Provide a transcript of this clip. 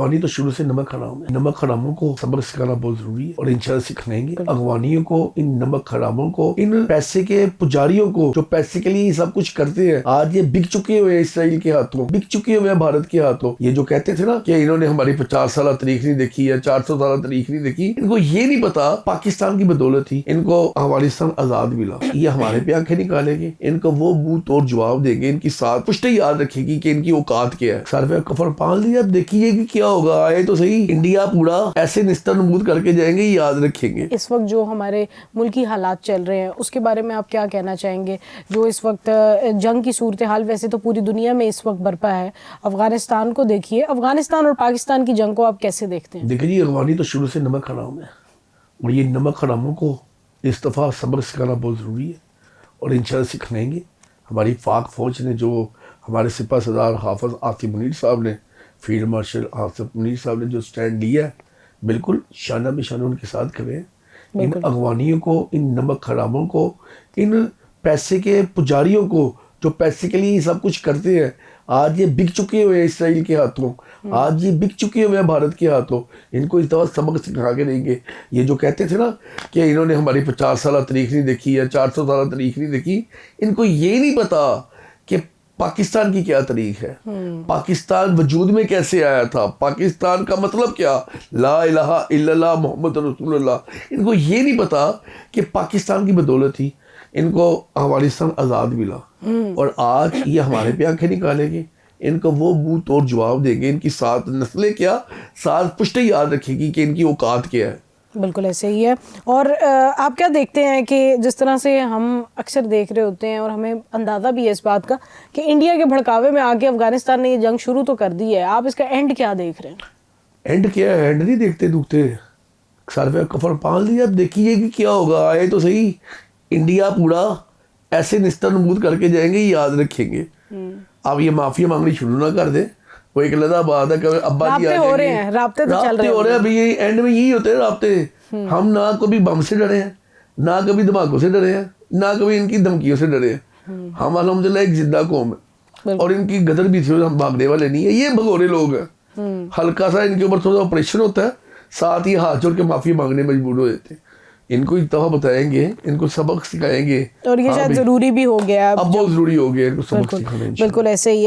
अगवानी तो शुरू से नमक हराम है। नमक हरामों को सबक सिखाना बहुत जरूरी है और इंशाल्लाह सिखाएंगे। अगवानियों को, इन नमक हरामों को, इन पैसे के पुजारियों को जो पैसे के लिए सब कुछ करते हैं, आज ये बिक चुके हुए हैं इसराइल के हाथों, बिक चुके हुए हैं भारत के हाथों। ये जो कहते थे ना कि इन्होंने हमारी 50 साल तारीख नहीं देखी या 400 साल तारीख नहीं देखी, इनको ये नहीं पता पाकिस्तान की बदौलत ही इनको अफगानिस्तान आजाद मिला। ये हमारे पे आंखें निकालेंगे, इनको वो मुंह तोड़ जवाब देंगे, इनकी साथ पुष्टि याद रखेगी कि इनकी औकात क्या है। सर पे कफन पाल लिया, देखिए कि क्या होगा। आए तो सही, इंडिया पूरा ऐसे निस्तर नबूद करके जाएंगे, याद रखेंगे। इस वक्त जो हमारे मुल्की हालात चल रहे हैं उसके बारे में आप क्या कहना चाहेंगे? जो इस वक्त जंग की सूरत हाल वैसे तो पूरी दुनिया में इस वक्त बरपा है, अफगानिस्तान को देखिए, अफगानिस्तान और पाकिस्तान की जंग को आप कैसे देखते हैं? देखिए जी, अफगानी तो शुरू से नमक हराम है और ये नमक हरामों को इस दफ़ा सबक सिखाना बहुत ज़रूरी है और इंशाल्लाह सिखाएंगे। हमारी पाक फौज ने, जो हमारे सिपा सरदार हाफिज आसिफ मुनीर साहब ने, फील्ड मार्शल आसिफ मुनीर साहब ने जो स्टैंड लिया है, बिल्कुल शाना बिशाना उनके साथ खड़े हैं। इन अगवानियों को, इन नमक हरामों को, इन पैसे के पुजारियों को जो पैसे के लिए सब कुछ करते हैं, आज ये बिक चुके हुए हैं इसराइल के हाथों, आज ये बिक चुके हुए हैं भारत के हाथों। इनको इस दफ़ा सबक सिखा के देंगे। ये जो कहते थे ना कि इन्होंने हमारी 50 साल तारीख नहीं देखी या 400 साल तारीख नहीं देखी, इनको ये नहीं पता कि पाकिस्तान की क्या तारीख है, पाकिस्तान वजूद में कैसे आया था, पाकिस्तान का मतलब क्या, ला इलाहा इल्लल्लाह मोहम्मद रसूलुल्लाह। इनको ये नहीं पता कि पाकिस्तान की बदौलत ही इनको अफगानिस्तान आज़ाद मिला और आज ये हमारे पे आंखें निकालेंगे, इनको वो मुंह तोड़ जवाब देंगे। इनकी साथ नस्लें क्या, साथ पुष्टि याद रखेगी कि इनकी औकात क्या है। बिल्कुल ऐसे ही है। और आप क्या देखते हैं कि जिस तरह से हम अक्सर देख रहे होते हैं और हमें अंदाज़ा भी है इस बात का कि इंडिया के भड़कावे में आके अफगानिस्तान ने ये जंग शुरू तो कर दी है, आप इसका एंड क्या देख रहे हैं? एंड क्या है, एंड नहीं देखते दुखते, सर पे कफन पाल लिया, देखिए कि क्या होगा। आए तो सही, इंडिया पूरा ऐसे निस्तर नबूद करके जाएंगे, याद रखेंगे। अब ये माफिया मांगनी शुरू ना कर दे, वो एक अलग बात है कि अब्बा जी आ हो रहे हैं, राब्ते तो चल रहे हैं। अभी ये एंड में यही होते हैं राब्ते। हम ना कभी बम से डरे हैं, ना कभी धमाकों से डरे हैं, ना कभी इनकी धमकियों से डरे हैं। हम अल्हम्दुलिल्लाह एक जिंदा कौम है और इनकी गदर भी थी, हम भागने वाले नहीं है। ये भगोरे लोग हैं, हल्का सा इनके ऊपर थोड़ा ऑपरेशन होता है, साथ ही हाथ जोड़ के माफी मांगने मजबूर हो जाते हैं। इनको एक दफा बताएंगे, इनको सबक सिखाएंगे और ये शायद जरूरी भी हो गया, अब बहुत जरूरी हो गया इनको सबक सिखाना। बिल्कुल ऐसे ही है।